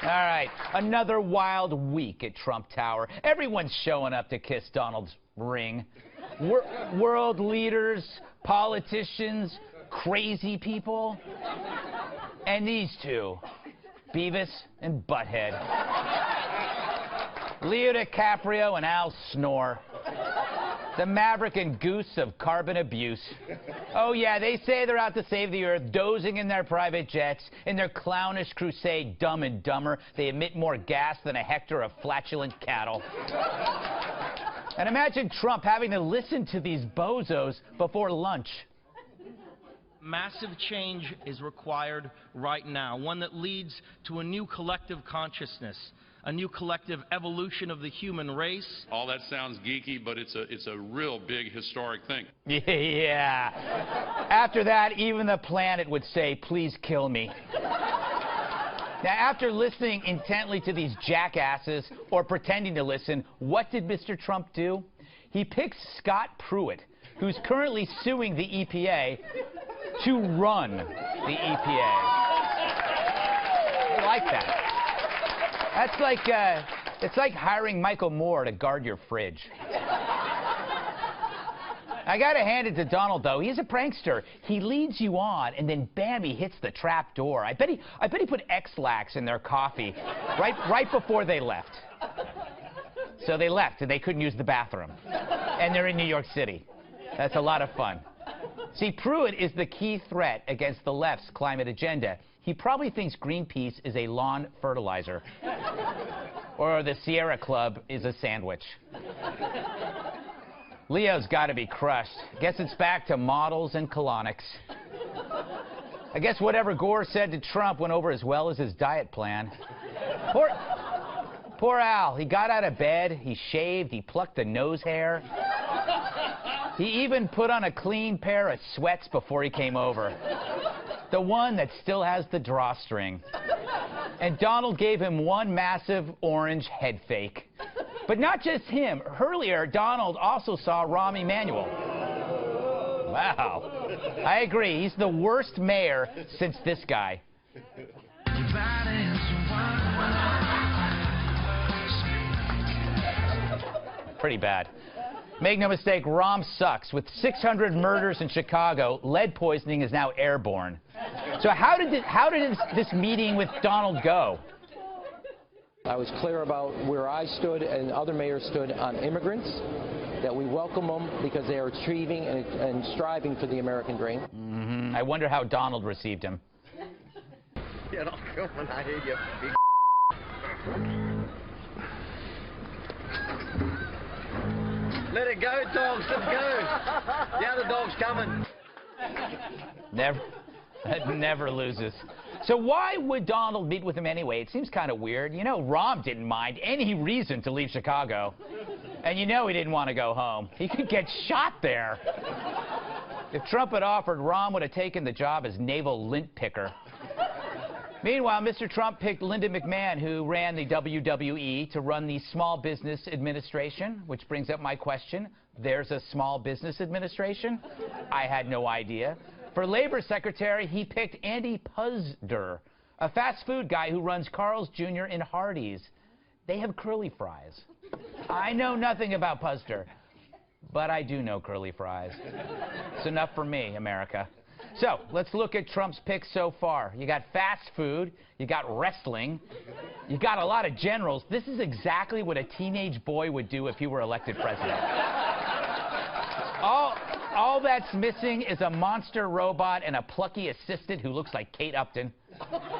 All right, another wild week at Trump Tower. Everyone's showing up to kiss Donald's ring. World leaders, politicians, crazy people, and these two, Beavis and Butthead. Leo DiCaprio and Al Snore. The Maverick and Goose of carbon abuse. Oh, yeah, they say they're out to save the earth, dozing in their private jets. In their clownish crusade, Dumb and Dumber, they emit more gas than a hectare of flatulent cattle. And imagine Trump having to listen to these bozos before lunch. Massive change is required right now, one that leads to a new collective consciousness, a new collective evolution of the human race. All that sounds geeky, but it's a real big historic thing. Yeah. After that, even the planet would say, "Please kill me." Now, after listening intently to these jackasses, or pretending to listen, what did Mr. Trump do? He picked Scott Pruitt, who's currently suing the EPA, to run the EPA. I like that. That's like, it's like hiring Michael Moore to guard your fridge. I gotta hand it to Donald, though. He's a prankster. He leads you on, and then bam, he hits the trap door. I bet he put X-Lax in their coffee right before they left. So they left, and they couldn't use the bathroom. And they're in New York City. That's a lot of fun. See, Pruitt is the key threat against the left's climate agenda. He probably thinks Greenpeace is a lawn fertilizer. Or the Sierra Club is a sandwich. Leo's got to be crushed. Guess it's back to models and colonics. I guess whatever Gore said to Trump went over as well as his diet plan. Poor Al. He got out of bed, he shaved, he plucked the nose hair. He even put on a clean pair of sweats before he came over. The one that still has the drawstring. And Donald gave him one massive orange head fake. But not just him. Earlier, Donald also saw Rahm Emanuel. Wow. I agree. He's the worst mayor since this guy. Pretty bad. Make no mistake, Rahm sucks. With 600 murders in Chicago, lead poisoning is now airborne. So how did this meeting with Donald go? I was clear about where I stood and other mayors stood on immigrants, that we welcome them because they are achieving and striving for the American dream. I wonder how Donald received him. Get off when I hear you, big Let it go, dogs, let it go. The other dog's coming. Never loses. So why would Donald meet with him anyway? It seems kind of weird. You know, Rahm didn't mind any reason to leave Chicago. And you know he didn't want to go home. He could get shot there. If Trump had offered, Rahm would have taken the job as naval lint picker. Meanwhile, Mr. Trump picked Linda McMahon, who ran the WWE, to run the Small Business Administration, which brings up my question. There's a Small Business Administration? I had no idea. For Labor Secretary, he picked Andy Puzder, a fast food guy who runs Carl's Jr. and Hardee's. They have curly fries. I know nothing about Puzder, but I do know curly fries. It's enough for me, America. So, let's look at Trump's picks so far. You got fast food, you got wrestling, you got a lot of generals. This is exactly what a teenage boy would do if he were elected president. All that's missing is a monster robot and a plucky assistant who looks like Kate Upton.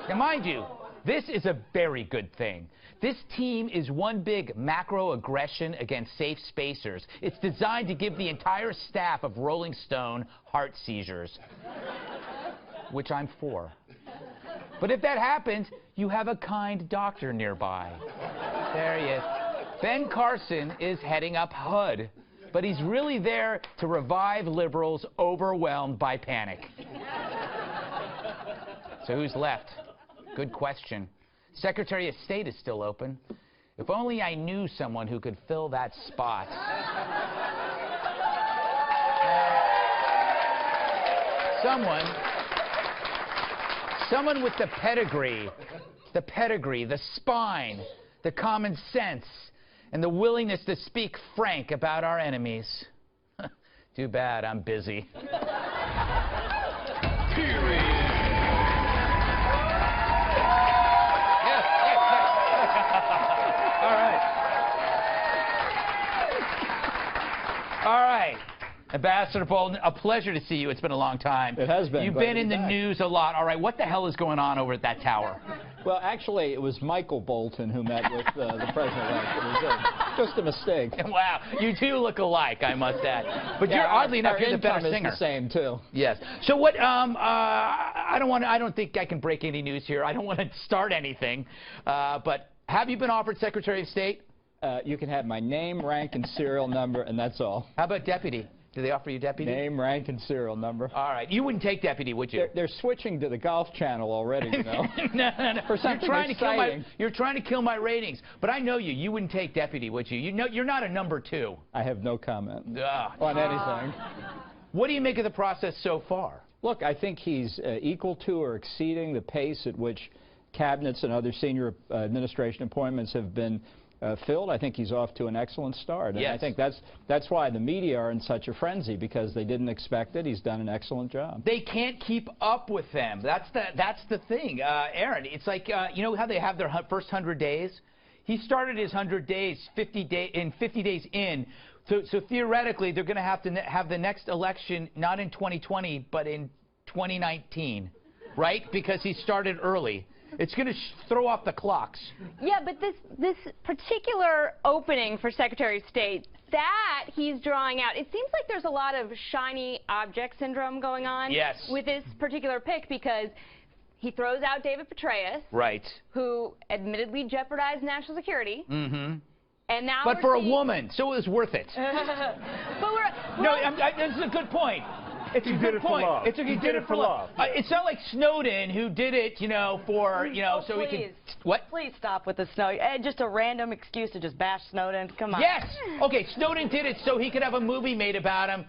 Now, mind you, this is a very good thing. This team is one big macroaggression against safe spacers. It's designed to give the entire staff of Rolling Stone heart seizures, which I'm for. But if that happens, you have a kind doctor nearby. There he is. Ben Carson is heading up HUD, but he's really there to revive liberals overwhelmed by panic. So who's left? Good question. Secretary of State is still open. If only I knew someone who could fill that spot. Someone with the pedigree the pedigree, the spine, the common sense, and the willingness to speak frank about our enemies. Too bad I'm busy. All right. Ambassador Bolton, a pleasure to see you. It's been a long time. It has been. You've been in the news a lot. All right, what the hell is going on over at that tower? Well, actually, it was Michael Bolton who met with the president. It was just a mistake. Wow, you two look alike, I must add. But you're oddly enough, you're the better singer. The same too. Yes. So what? I don't think I can break any news here. I don't want to start anything. But have you been offered Secretary of State? You can have my name, rank, and serial number, and that's all. How about deputy? Do they offer you deputy? Name, rank, and serial number. All right. You wouldn't take deputy, would you? They're switching to the Golf Channel already, you know. No. For something exciting. You're trying to kill my ratings. But I know you. You wouldn't take deputy, would you? You know, you're not a number 2. I have no comment on anything. What do you make of the process so far? Look, I think he's equal to or exceeding the pace at which cabinets and other senior administration appointments have been filled. I think he's off to an excellent start. And I think that's why the media are in such a frenzy, because they didn't expect it. He's done an excellent job. They can't keep up with them. That's the thing. Aaron, it's like, you know how they have their first 100 days? He started his 100 days 50 days in. So theoretically, they're going to have the next election not in 2020, but in 2019, right? Because he started early. It's going to throw off the clocks. Yeah, but this particular opening for Secretary of State, that he's drawing out, it seems like there's a lot of shiny object syndrome going on with this particular pick, because he throws out David Petraeus, who admittedly jeopardized national security. And now but for a woman, so it was worth it. But this is a good point. It's a good point. He did it for love. It's not like Snowden, who did it, you know, for, you know, so he could. What? Please stop with the Snowden. Just a random excuse to just bash Snowden. Come on. Yes. Okay, Snowden did it so he could have a movie made about him.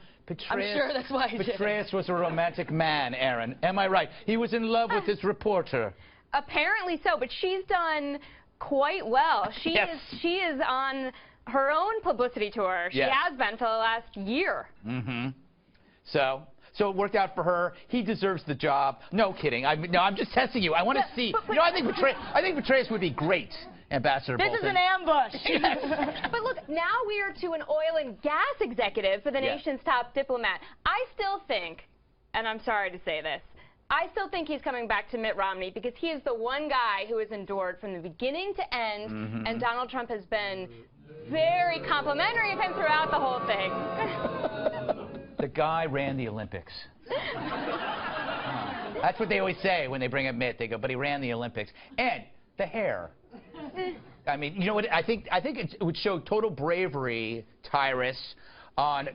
I'm sure that's why he did it. Petraeus was a romantic man, Aaron. Am I right? He was in love with his reporter. Apparently so, but she's done quite well. She is on her own publicity tour. She has been for the last year. So it worked out for her. He deserves the job. No kidding. I'm just testing you. I want to see. You know, I think Petraeus would be great, Ambassador Bolton. This is an ambush. But look, now we are to an oil and gas executive for the nation's top diplomat. I still think, and I'm sorry to say this, I still think he's coming back to Mitt Romney, because he is the one guy who has endured from the beginning to end, and Donald Trump has been very complimentary of him throughout the whole thing. The guy ran the Olympics. That's what they always say when they bring up Mitt. They go, but he ran the Olympics. And the hair. I mean, you know what? I think it would show total bravery, Tyrus, on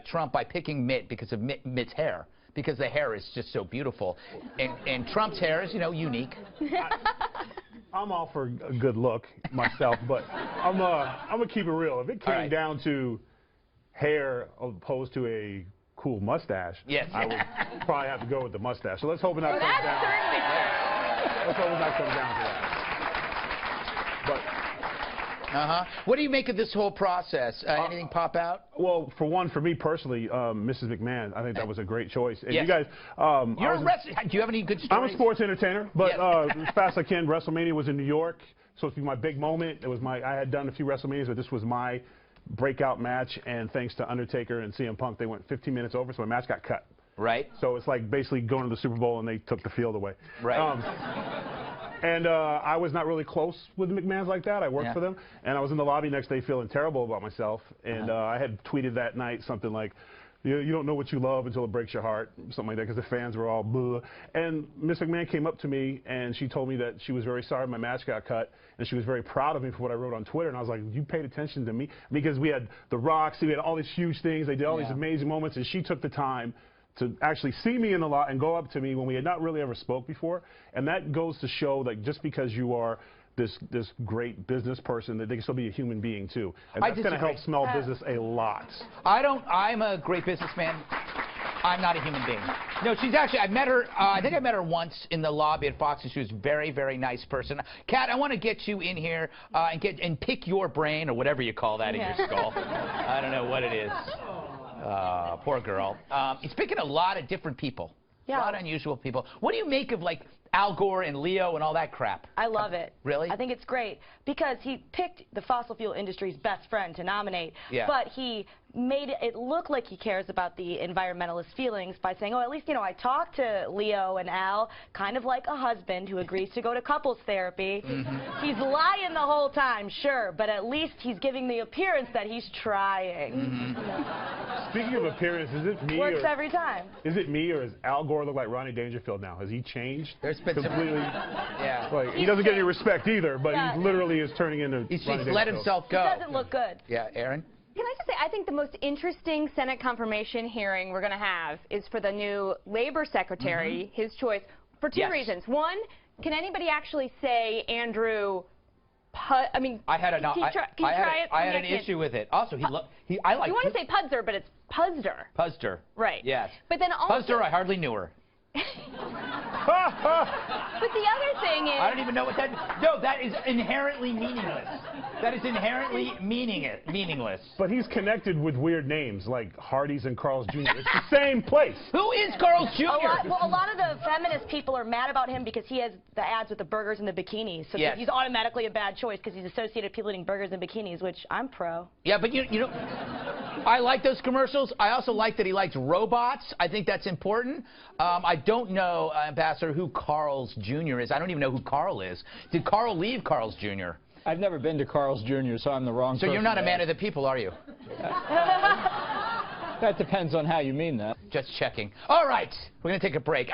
Trump by picking Mitt because of Mitt's hair. Because the hair is just so beautiful. And Trump's hair is, you know, unique. I'm all for a good look myself, but I'm gonna keep it real. If it came down to hair opposed to a cool mustache, I would probably have to go with the mustache. So let's hope it not comes down. Let's hope it not comes down to that. But what do you make of this whole process? Anything pop out? Well, for one, for me personally, Mrs. McMahon, I think that was a great choice. And you guys, you're a wrestler. Do you have any good stories? I'm a sports entertainer, but as fast as I can, WrestleMania was in New York. Supposed to be my big moment. It was I had done a few WrestleManias, but this was my breakout match, and thanks to Undertaker and CM Punk, they went 15 minutes over, so my match got cut. So it's like basically going to the Super Bowl and they took the field away. And I was not really close with the McMahons like that. I worked for them, and I was in the lobby next day feeling terrible about myself, and I had tweeted that night something like, you don't know what you love until it breaks your heart, something like that, because the fans were all boo. And Miss McMahon came up to me, and she told me that she was very sorry my match got cut, and she was very proud of me for what I wrote on Twitter. And I was like, you paid attention to me? Because we had The Rock, we had all these huge things, they did all these amazing moments, and she took the time to actually see me in the lot and go up to me when we had not really ever spoke before. And that goes to show that just because you are this great business person, that they can still be a human being too. And that's going to help small business a lot. I'm a great businessman. I'm not a human being. No, she's actually, I met her, I think I met her once in the lobby at Fox, and she was a very, very nice person. Kat, I want to get you in here and pick your brain, or whatever you call that in your skull. I don't know what it is. Poor girl. He's picking a lot of different people. Yeah. A lot of unusual people. What do you make of, like, Al Gore and Leo and all that crap? I love it. Really? I think it's great because he picked the fossil fuel industry's best friend to nominate, but he made it look like he cares about the environmentalist feelings by saying, oh, at least, you know, I talked to Leo and Al kind of like a husband who agrees to go to couples therapy. He's lying the whole time, sure, but at least he's giving the appearance that he's trying. Speaking of appearance, is it me? Works every time. Is it me, or does Al Gore look like Ronnie Dangerfield now? Has he changed? There's been completely. Yeah. Like, he doesn't get any respect either, but he literally is turning into. He's let himself go. He doesn't look good. Yeah, Aaron? Can I just say, I think the most interesting Senate confirmation hearing we're going to have is for the new Labor Secretary, his choice, for two reasons. One, can anybody actually say Andrew? I mean, I had an issue with it. Also, I like. You want to say Pudzer, but it's Puzder. Puzder. Right. Yes. But then also. Puzder, I hardly knew her. But the other thing is... I don't even know what that... No, that is inherently meaningless. That is inherently meaningless. But he's connected with weird names like Hardee's and Carl's Jr. It's the same place. Who is Carl's Jr.? A lot of the feminist people are mad about him because he has the ads with the burgers and the bikinis. So he's automatically a bad choice because he's associated with people eating burgers and bikinis, which I'm pro. Yeah, but you know... I like those commercials. I also like that he likes robots. I think that's important. I don't know, Ambassador, who Carl's Jr. is. I don't even know who Carl is. Did Carl leave Carl's Jr.? I've never been to Carl's Jr., so I'm the wrong person. So you're not a man of the people, are you? That depends on how you mean that. Just checking. All right, we're going to take a break.